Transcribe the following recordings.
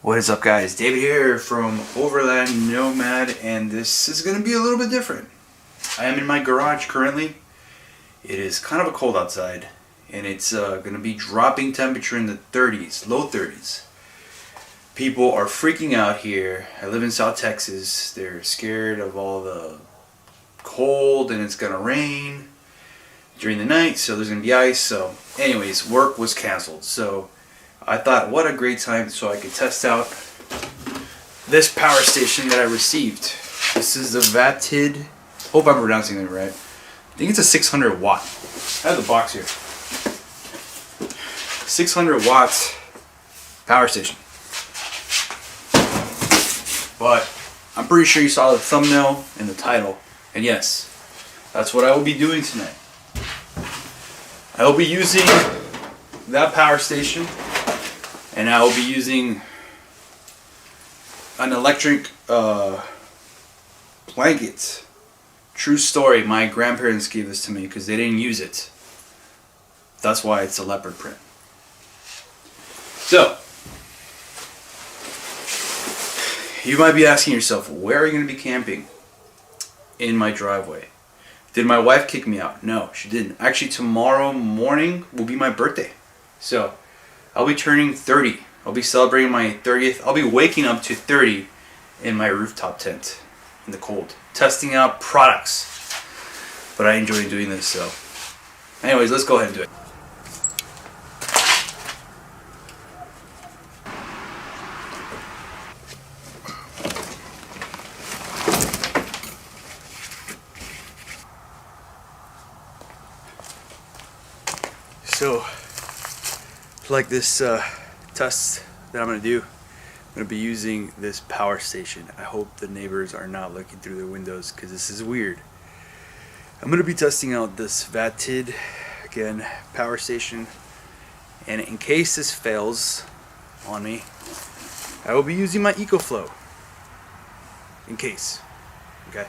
What is up, guys? David here from Overland Nomad, and this is going to be a little bit different. I am in my garage currently. It is kind of a cold outside, and it's going to be dropping temperature in the 30s, low 30s. People are freaking out here. I live in South Texas. They're scared of all the cold, and it's going to rain during the night, so there's going to be ice. So anyways, work was canceled. So I thought, what a great time so I could test out this power station that I received. This is the Vatid. Hope I'm pronouncing it right. I think it's a 600 watt. I have the box here. 600 watts power station. But I'm pretty sure you saw the thumbnail and the title. And yes, that's what I will be doing tonight. I will be using that power station, and I will be using an electric blanket. True story, my grandparents gave this to me because they didn't use it. That's why it's a leopard print. So, you might be asking yourself, where are you going to be camping? In my driveway. Did my wife kick me out? No, she didn't. Actually, tomorrow morning will be my birthday. So, I'll be turning 30. I'll be celebrating my 30th. I'll be waking up to 30 in my rooftop tent in the cold, testing out products. But I enjoy doing this, so. Anyways, let's go ahead and do it. So, like this test that I'm going to do, I'm going to be using this power station. I hope the neighbors are not looking through their windows because this is weird. I'm going to be testing out this Vatid, again, power station. And in case this fails on me, I will be using my EcoFlow. In case. Okay?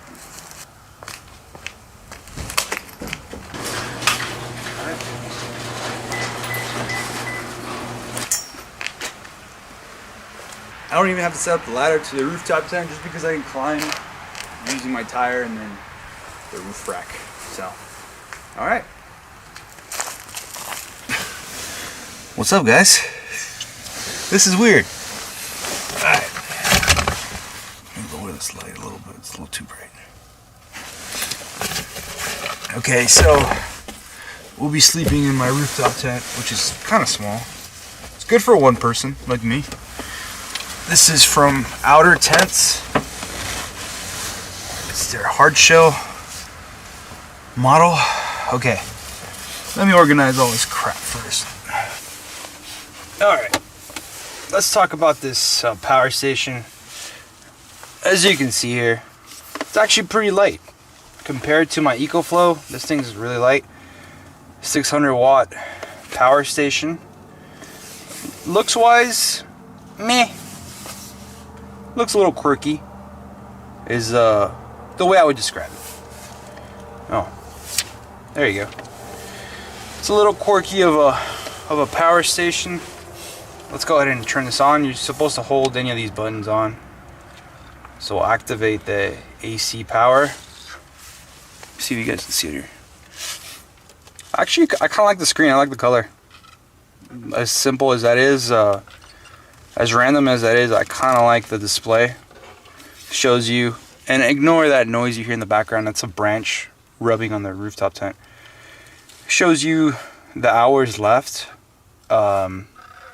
I don't even have to set up the ladder to the rooftop tent just because I can climb using my tire and then the roof rack. So, alright. What's up, guys? This is weird. Alright. Let me lower this light a little bit. It's a little too bright. Okay, so we'll be sleeping in my rooftop tent, which is kind of small. It's good for one person like me. This is from Outer Tents. It's their hard shell model. Okay, let me organize all this crap first. Alright, let's talk about this power station. As you can see here, it's actually pretty light. Compared to my EcoFlow, this thing is really light. 600 watt power station. Looks wise, meh. Looks a little quirky, is the way I would describe it. Oh, there you go. It's a little quirky of a power station. Let's go ahead and turn this on. You're supposed to hold any of these buttons on. So we'll activate the AC power. See if you guys can see it here. Actually, I kind of like the screen. I like the color. As simple as that is, as random as that is, I kind of like the display. Shows you, and ignore that noise you hear in the background. That's a branch rubbing on the rooftop tent. Shows you the hours left when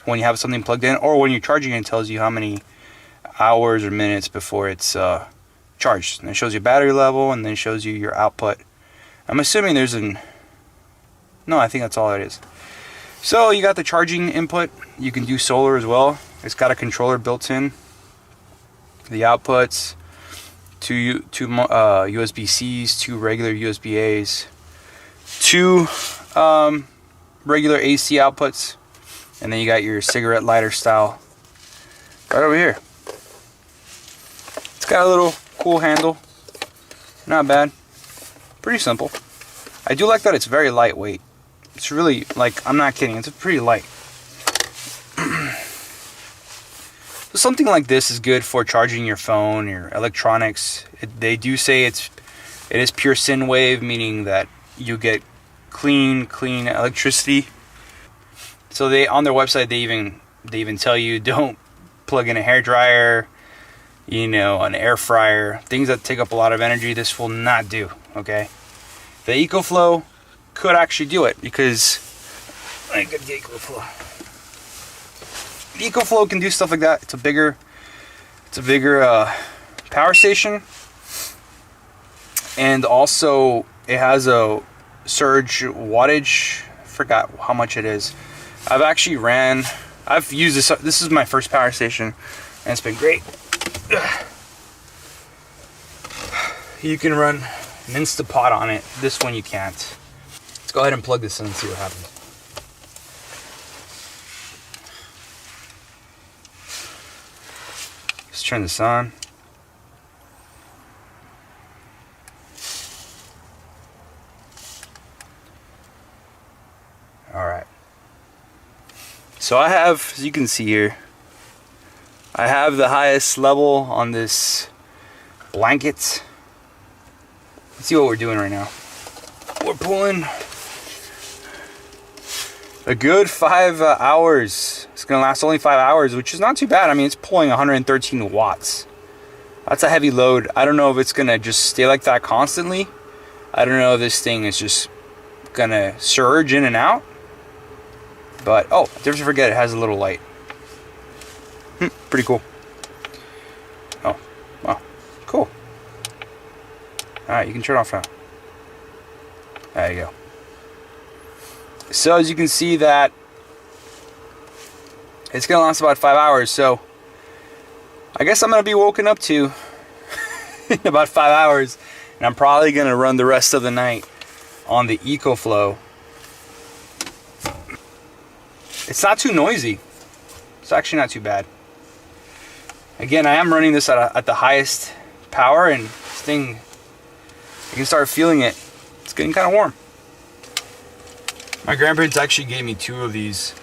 you have something plugged in, or when you're charging it, it tells you how many hours or minutes before it's charged. And it shows you battery level, and then shows you your output. I'm assuming there's no, I think that's all it is. So you got the charging input. You can do solar as well. It's got a controller built in. The outputs, two USB-Cs, two regular USB-As, two regular AC outputs, and then you got your cigarette lighter style right over here. It's got a little cool handle. Not bad. Pretty simple. I do like that it's very lightweight. It's really, like, I'm not kidding, it's pretty light. something like this is good for charging your phone, your electronics. They do say it is pure sine wave, meaning that you get clean electricity. So they, on their website, they even tell you don't plug in a hair dryer, you know, an air fryer, things that take up a lot of energy. This will not do. Okay, the EcoFlow could actually do it, because I got the EcoFlow. The EcoFlow can do stuff like that. It's a bigger power station, and also it has a surge wattage. I forgot how much it is. I've used this. This is my first power station, and it's been great. You can run an Instapot on it. This one you can't. Let's go ahead and plug this in and see what happens. Let's turn this on. Alright. So I have, as you can see here, I have the highest level on this blanket. Let's see what we're doing right now. We're pulling a good 5 hours. It's gonna last only 5 hours, which is not too bad. I mean, it's pulling 113 watts. That's a heavy load. I don't know if it's gonna just stay like that constantly. I don't know if this thing is just gonna surge in and out. But, oh, don't forget it has a little light. Pretty cool. Oh, wow, cool. Alright, you can turn it off now. There you go. So as you can see that it's gonna last about 5 hours, so I guess I'm gonna be woken up to in about 5 hours, and I'm probably gonna run the rest of the night on the EcoFlow. It's not too noisy. It's actually not too bad. Again, I am running this at the highest power, and this thing, you can start feeling it. It's getting kind of warm. My grandparents actually gave me 2 of these.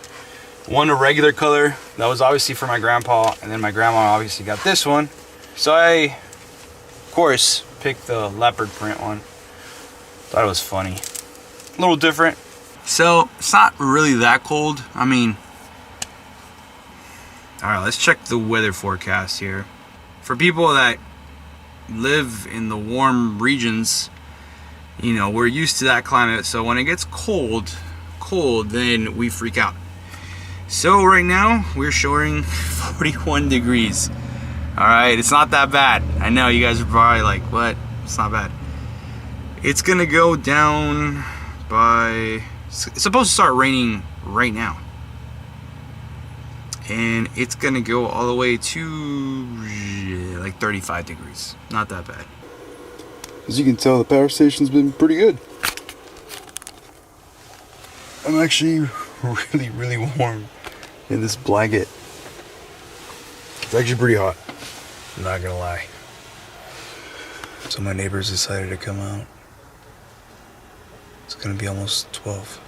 One a regular color, that was obviously for my grandpa, and then my grandma obviously got this one. So I, of course, picked the leopard print one. Thought it was funny. A little different. So, it's not really that cold. I mean, alright, let's check the weather forecast here. For people that live in the warm regions, you know, we're used to that climate, so when it gets cold, then we freak out. So right now, we're showing 41 degrees. Alright, it's not that bad. I know, you guys are probably like, what? It's not bad. It's gonna go down by... It's supposed to start raining right now. And it's gonna go all the way to like 35 degrees. Not that bad. As you can tell, the power station's been pretty good. I'm actually really warm in this blanket. It's actually pretty hot, I'm not gonna lie. So my neighbors decided to come out. It's gonna be almost 12.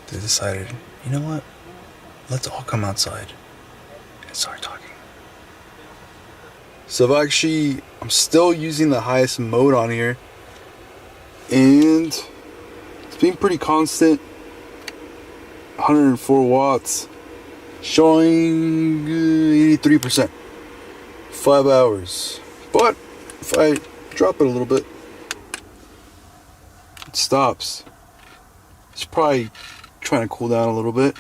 They decided, you know what? Let's all come outside and start talking. So I'm still using the highest mode on here, and it's been pretty constant. 104 watts, showing 83%. 5 hours. But if I drop it a little bit, it stops. It's probably trying to cool down a little bit,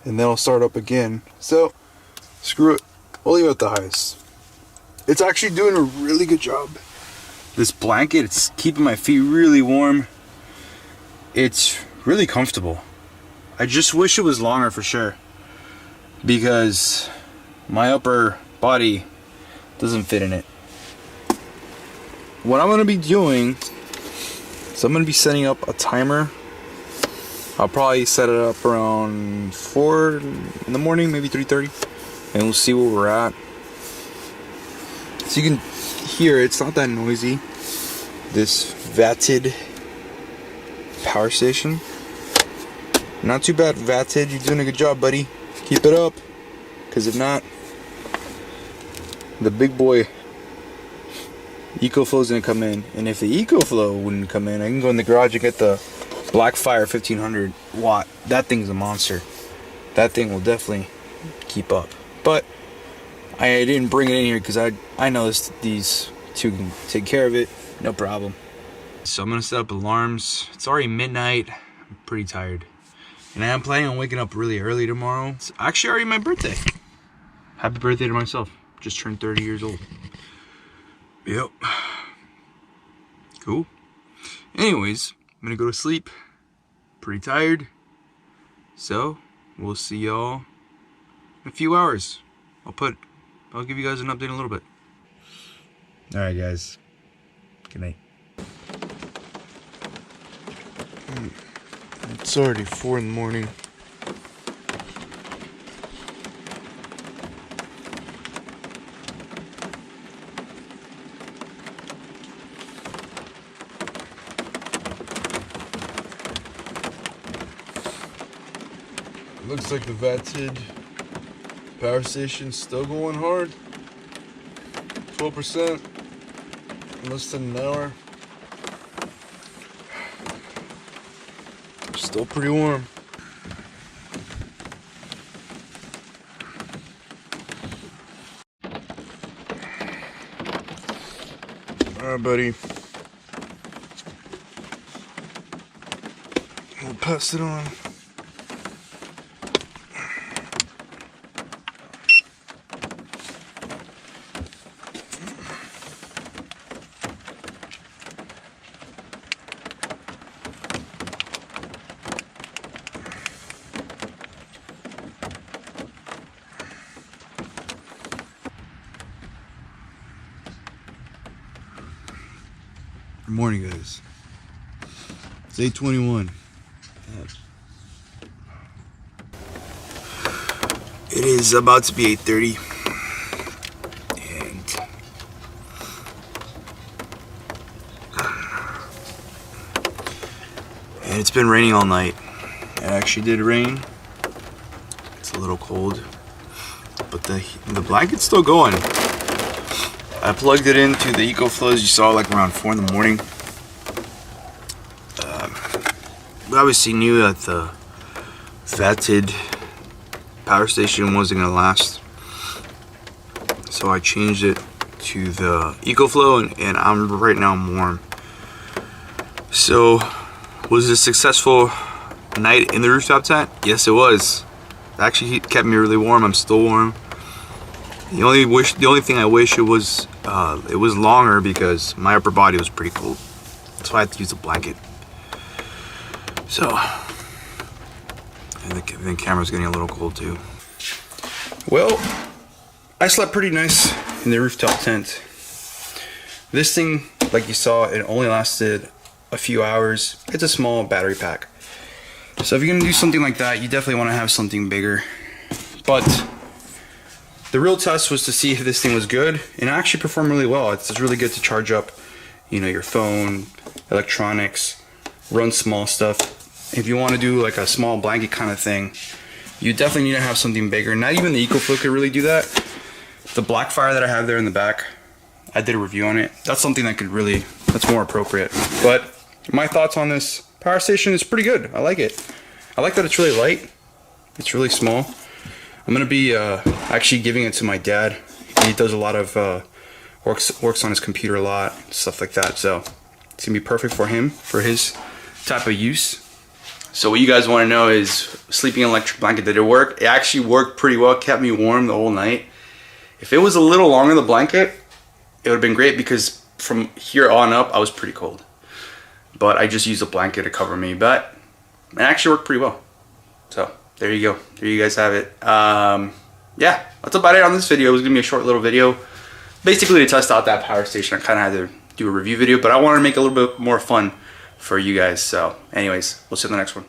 and then I'll start up again. So screw it, I'll leave it at the highest. It's actually doing a really good job. This blanket, it's keeping my feet really warm. It's really comfortable. I just wish it was longer for sure, because my upper body doesn't fit in it. What I'm going to be doing is I'm going to be setting up a timer. I'll probably set it up around 4 in the morning, maybe 3:30, and we'll see where we're at. So you can hear it's not that noisy. This Vatid power station. Not too bad, Vatid. You're doing a good job, buddy. Keep it up. because if not, the big boy EcoFlow is gonna come in. And if the EcoFlow wouldn't come in, I can go in the garage and get the Blackfire 1500 watt. That thing's a monster. That thing will definitely keep up. But I didn't bring it in here because I know these two can take care of it, no problem. So I'm gonna set up alarms. It's already midnight. I'm pretty tired, and I am planning on waking up really early tomorrow. It's actually already my birthday. Happy birthday to myself. Just turned 30 years old. Yep. Cool. Anyways, I'm gonna go to sleep. Pretty tired. So we'll see y'all in a few hours. I'll give you guys an update in a little bit. Alright guys. Good night. It's already 4 in the morning. Looks like the Vatid power station's still going hard. 12% in less than an hour. Still pretty warm. Alright, buddy. We'll pass it on. Good morning, guys. It's 8:21. It is about to be 8:30, and it's been raining all night. It actually did rain. It's a little cold, but the blanket's still going. I plugged it into the EcoFlow, as you saw, like around 4 in the morning. We obviously knew that the Vatid power station wasn't going to last. So I changed it to the EcoFlow, and right now I'm warm. So, was it a successful night in the rooftop tent? Yes, it was. It actually kept me really warm. I'm still warm. The only thing I wish it was longer, because my upper body was pretty cold. That's why I had to use a blanket. So, and the camera's getting a little cold too. Well, I slept pretty nice in the rooftop tent. This thing, like you saw, it only lasted a few hours. It's a small battery pack. So if you're gonna do something like that, you definitely want to have something bigger. But the real test was to see if this thing was good, and it actually performed really well. It's really good to charge up, your phone, electronics, run small stuff. If you want to do like a small blanket kind of thing, you definitely need to have something bigger. Not even the EcoFlow could really do that. The Blackfire that I have there in the back, I did a review on it. That's something that's more appropriate. But my thoughts on this power station is pretty good. I like it. I like that it's really light. It's really small. I'm gonna be actually giving it to my dad. He does a lot of works on his computer a lot, stuff like that. So it's gonna be perfect for him, for his type of use. So what you guys want to know is, sleeping electric blanket, did it work? It actually worked pretty well. It kept me warm the whole night. If it was a little longer, the blanket, it would have been great, because from here on up I was pretty cold. But I just used a blanket to cover me. But it actually worked pretty well. So there you go. There you guys have it. Yeah, that's about it on this video. It was gonna be a short little video, basically to test out that power station. I kind of had to do a review video, but I wanted to make it a little bit more fun for you guys. So anyways, we'll see you in the next one.